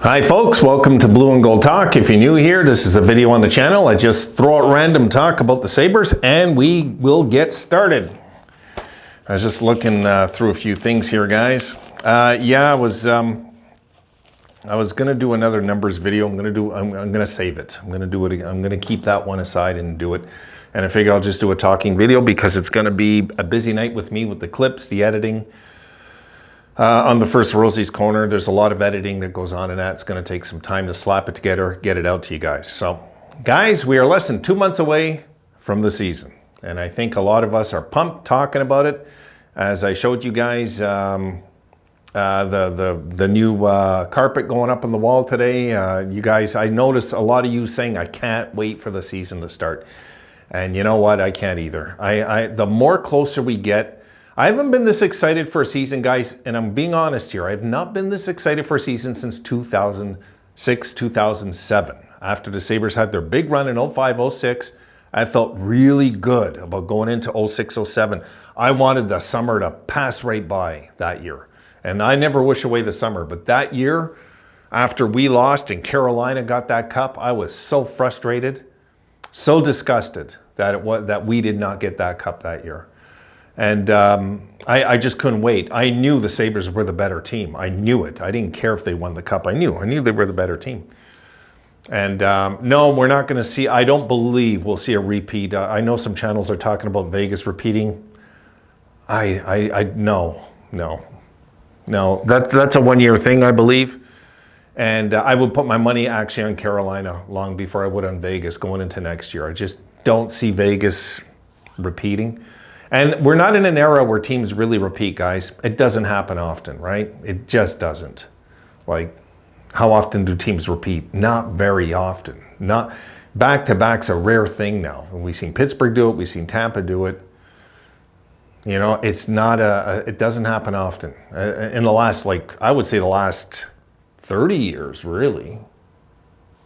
Hi folks, welcome to Blue and Gold Talk. If you're new here, this is a video on the channel. I just throw out random talk about the Sabres and we will get started. I was just looking through a few things here, guys. I was gonna do another numbers video. I'm gonna save it. I'm gonna do it. I'm gonna keep that one aside and do it. And I figure I'll just do a talking video because it's gonna be a busy night with me with the clips, the editing. On the first Rosie's Corner, there's a lot of editing that goes on in that. It's going to take some time to slap it together, get it out to you guys. So, guys, we are less than 2 months away from the season. And I think a lot of us are pumped talking about it. As I showed you guys the new carpet going up on the wall today. You guys, I noticed a lot of you saying, I can't wait for the season to start. And you know what? I can't either. The more closer we get, I haven't been this excited for a season, guys, and I'm being honest here. I have not been this excited for a season since 2006, 2007. After the Sabres had their big run in 05, 06, I felt really good about going into 06, 07. I wanted the summer to pass right by that year. And I never wish away the summer, but that year, after we lost and Carolina got that cup, I was so frustrated, so disgusted that we did not get that cup that year. And I just couldn't wait. I knew the Sabres were the better team. I knew it. I didn't care if they won the cup. I knew they were the better team. And no, we're not going to see, I don't believe we'll see a repeat. I know some channels are talking about Vegas repeating. No. That's a one-year thing, I believe. And I would put my money actually on Carolina long before I would on Vegas going into next year. I just don't see Vegas repeating. And we're not in an era where teams really repeat, guys. It doesn't happen often, right? It just doesn't. Like, how often do teams repeat? Not very often. Not back-to-back's a rare thing now. We've seen Pittsburgh do it. We've seen Tampa do it. You know, it's not it doesn't happen often. In the last, I would say the last 30 years, really.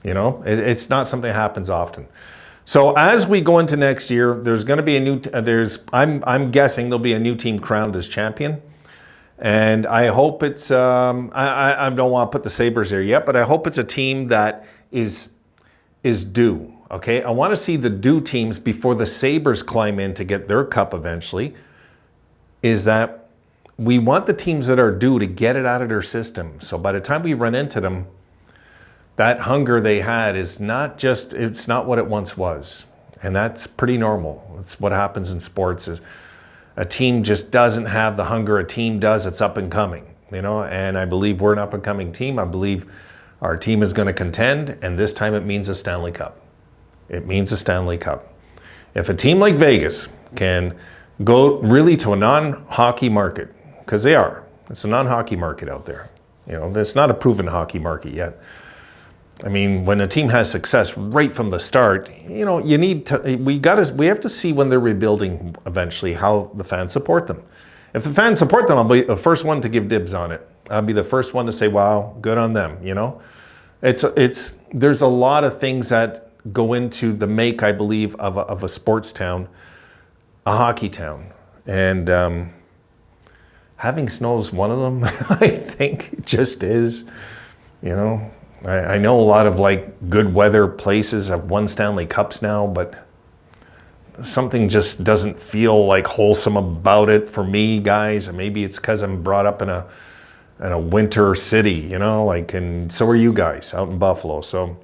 You know, it's not something that happens often. So as we go into next year, there's going to be a new, I'm guessing there'll be a new team crowned as champion. And I hope it's, I don't want to put the Sabres there yet, but I hope it's a team that is due, okay? I want to see the due teams before the Sabres climb in to get their cup eventually, is that we want the teams that are due to get it out of their system. So by the time we run into them, that hunger they had is not just, it's not what it once was. And that's pretty normal. That's what happens in sports is a team just doesn't have the hunger a team does. It's up and coming, you know, and I believe we're an up and coming team. I believe our team is going to contend, and this time it means a Stanley Cup. It means a Stanley Cup. If a team like Vegas can go really to a non-hockey market, because they are, it's a non-hockey market out there. You know, it's not a proven hockey market yet. I mean, when a team has success right from the start, you know, you need to, we have to see when they're rebuilding eventually how the fans support them. If the fans support them, I'll be the first one to give dibs on it. I'll be the first one to say, wow, good on them, you know? There's a lot of things that go into the make, I believe, of a sports town, a hockey town. And having snow is one of them, I think it just is, you know? I know a lot of good weather places have won Stanley Cups now, but something just doesn't feel wholesome about it for me, guys. And maybe it's because I'm brought up in a winter city, you know, and so are you guys out in Buffalo. So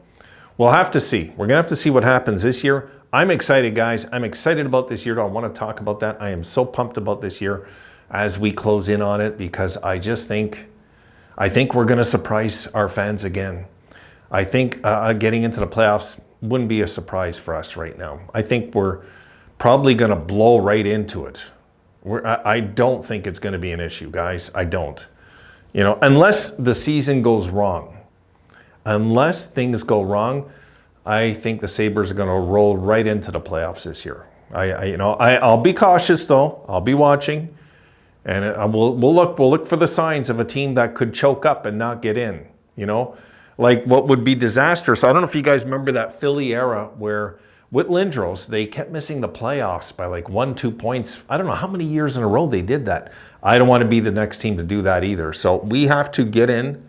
we'll have to see. We're gonna have to see what happens this year. I'm excited, guys. I'm excited about this year. I want to talk about that. I am so pumped about this year as we close in on it because I think we're going to surprise our fans again. I think getting into the playoffs wouldn't be a surprise for us right now. I think we're probably going to blow right into it. I don't think it's going to be an issue, guys. I don't. You know, unless the season goes wrong. Unless things go wrong, I think the Sabres are going to roll right into the playoffs this year. I'll be cautious though. I'll be watching. And we'll look for the signs of a team that could choke up and not get in, you know? What would be disastrous, I don't know if you guys remember that Philly era where with Lindros, they kept missing the playoffs by 1-2 points. I don't know how many years in a row they did that. I don't want to be the next team to do that either. So we have to get in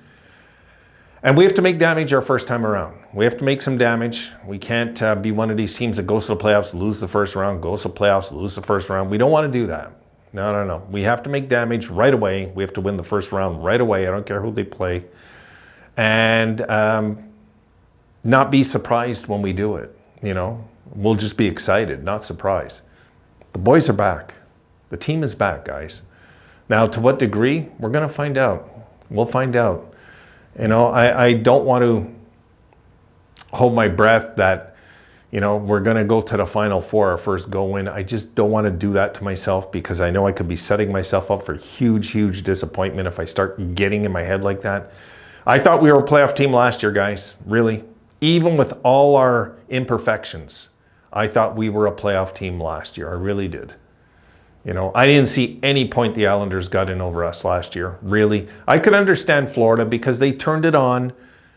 And we have to make damage our first time around. We have to make some damage. We can't be one of these teams that goes to the playoffs, lose the first round, goes to the playoffs, lose the first round. We don't want to do that. No. We have to make damage right away. We have to win the first round right away. I don't care who they play. And not be surprised when we do it. We'll just be excited, not surprised. The boys are back. The team is back, guys. Now, to what degree? We're going to find out. We'll find out. I don't want to hold my breath that, we're going to go to the Final Four, our first go-in. I just don't want to do that to myself because I know I could be setting myself up for huge, huge disappointment if I start getting in my head like that. I thought we were a playoff team last year, guys. Really. Even with all our imperfections, I thought we were a playoff team last year. I really did. I didn't see any point the Islanders got in over us last year, really. I could understand Florida because they turned it on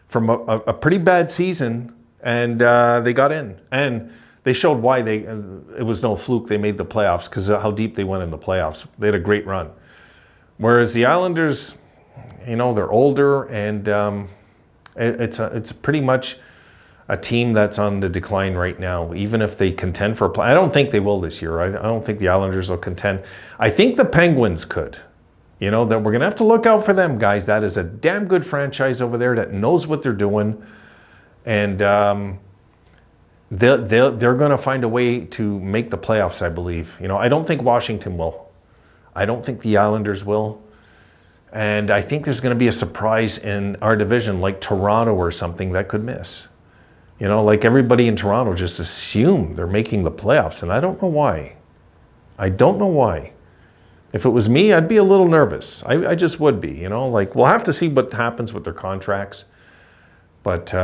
from a pretty bad season and they got in. And they showed why it was no fluke they made the playoffs because of how deep they went in the playoffs. They had a great run. Whereas the Islanders, they're older and it's pretty much a team that's on the decline right now, even if they contend for a play. I don't think they will this year. I don't think the Islanders will contend. I think the Penguins could. That we're going to have to look out for them, guys. That is a damn good franchise over there that knows what they're doing. And they're going to find a way to make the playoffs, I believe. I don't think Washington will. I don't think the Islanders will. And I think there's going to be a surprise in our division, like Toronto or something, that could miss. Like everybody in Toronto just assume they're making the playoffs, and I don't know why. I don't know why. If it was me, I'd be a little nervous. I just would be, we'll have to see what happens with their contracts. But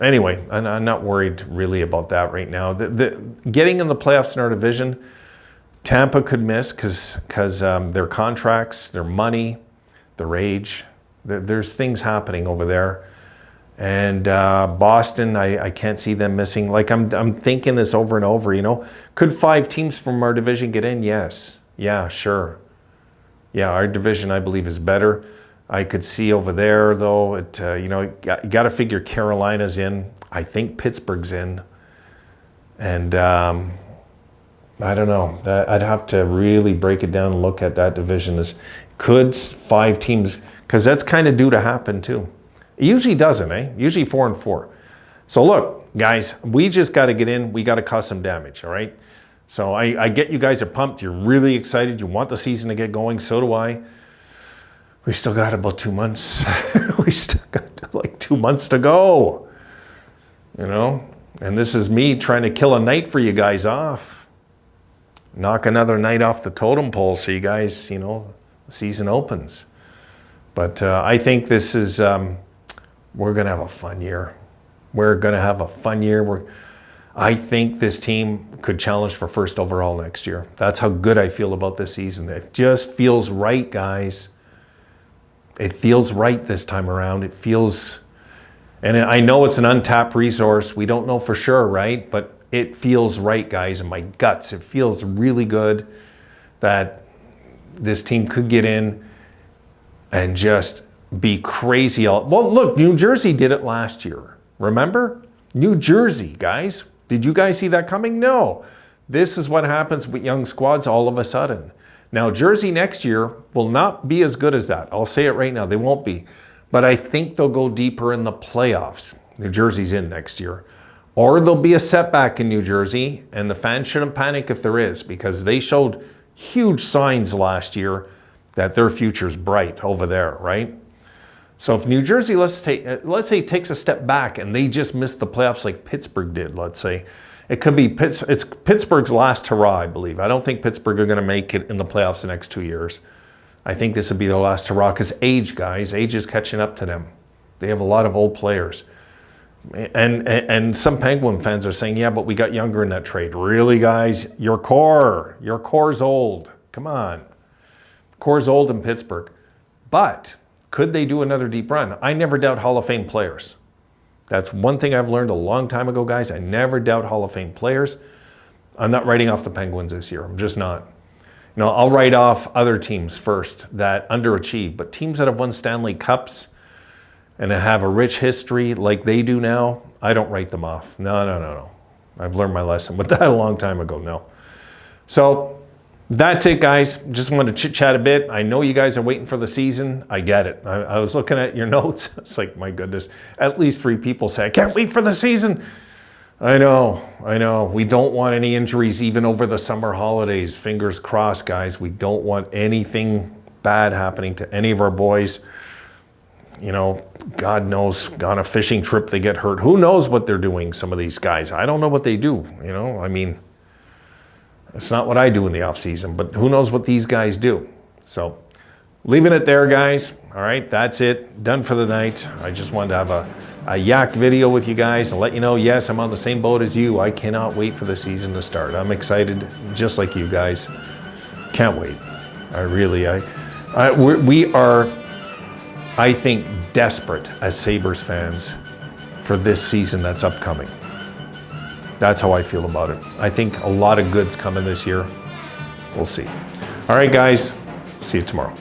anyway, I'm not worried really about that right now. Getting in the playoffs in our division, Tampa could miss because their contracts, their money, their age, there's things happening over there. And Boston, I can't see them missing. I'm thinking this over and over, Could 5 teams from our division get in? Yes. Yeah, sure. Yeah, our division, I believe, is better. I could see over there, though, you got to figure Carolina's in. I think Pittsburgh's in. And I don't know. I'd have to really break it down and look at that division. Could 5 teams, because that's kind of due to happen, too. It usually doesn't, Usually 4 and 4. So look, guys, we just got to get in. We got to cause some damage, all right? So I get you guys are pumped. You're really excited. You want the season to get going. So do I. We still got about 2 months. We still got 2 months to go. And this is me trying to kill a night for you guys off. Knock another night off the totem pole so you guys, the season opens. But I think this is... we're going to have a fun year. We're going to have a fun year. I think this team could challenge for first overall next year. That's how good I feel about this season. It just feels right, guys. It feels right this time around. It feels, and I know it's an untapped resource. We don't know for sure, right? But it feels right, guys, in my guts. It feels really good that this team could get in and just be crazy. Well, look, New Jersey did it last year. Remember? New Jersey, guys. Did you guys see that coming? No. This is what happens with young squads all of a sudden. Now, Jersey next year will not be as good as that. I'll say it right now. They won't be. But I think they'll go deeper in the playoffs. New Jersey's in next year. Or there'll be a setback in New Jersey, and the fans shouldn't panic if there is, because they showed huge signs last year that their future's bright over there, right? So if New Jersey, let's say, takes a step back and they just miss the playoffs like Pittsburgh did, let's say, it could be it's Pittsburgh's last hurrah, I believe. I don't think Pittsburgh are going to make it in the playoffs the next 2 years. I think this would be their last hurrah because age, guys, age is catching up to them. They have a lot of old players. And some Penguin fans are saying, yeah, but we got younger in that trade. Really, guys? Your core's old. Come on. Core's old in Pittsburgh. But could they do another deep run? I never doubt Hall of Fame players. That's one thing I've learned a long time ago, guys. I never doubt Hall of Fame players. I'm not writing off the Penguins this year. I'm just not. I'll write off other teams first that underachieve, but teams that have won Stanley Cups, and have a rich history like they do now, I don't write them off. No. I've learned my lesson with that a long time ago. No. So that's it, guys. Just wanted to chit-chat a bit. I know you guys are waiting for the season. I get it. I was looking at your notes. It's like, my goodness. At least 3 people say, I can't wait for the season. I know. We don't want any injuries even over the summer holidays. Fingers crossed, guys. We don't want anything bad happening to any of our boys. You know, God knows, on a fishing trip, they get hurt. Who knows what they're doing, some of these guys. I don't know what they do, you know. I mean, it's not what I do in the off season, but who knows what these guys do. So leaving it there, guys. All right, that's it. Done for the night. I just wanted to have a yak video with you guys and let you know, yes, I'm on the same boat as you. I cannot wait for the season to start. I'm excited, just like you guys. Can't wait. We are, I think, desperate as Sabres fans for this season that's upcoming. That's how I feel about it. I think a lot of good's coming this year. We'll see. All right, guys. See you tomorrow.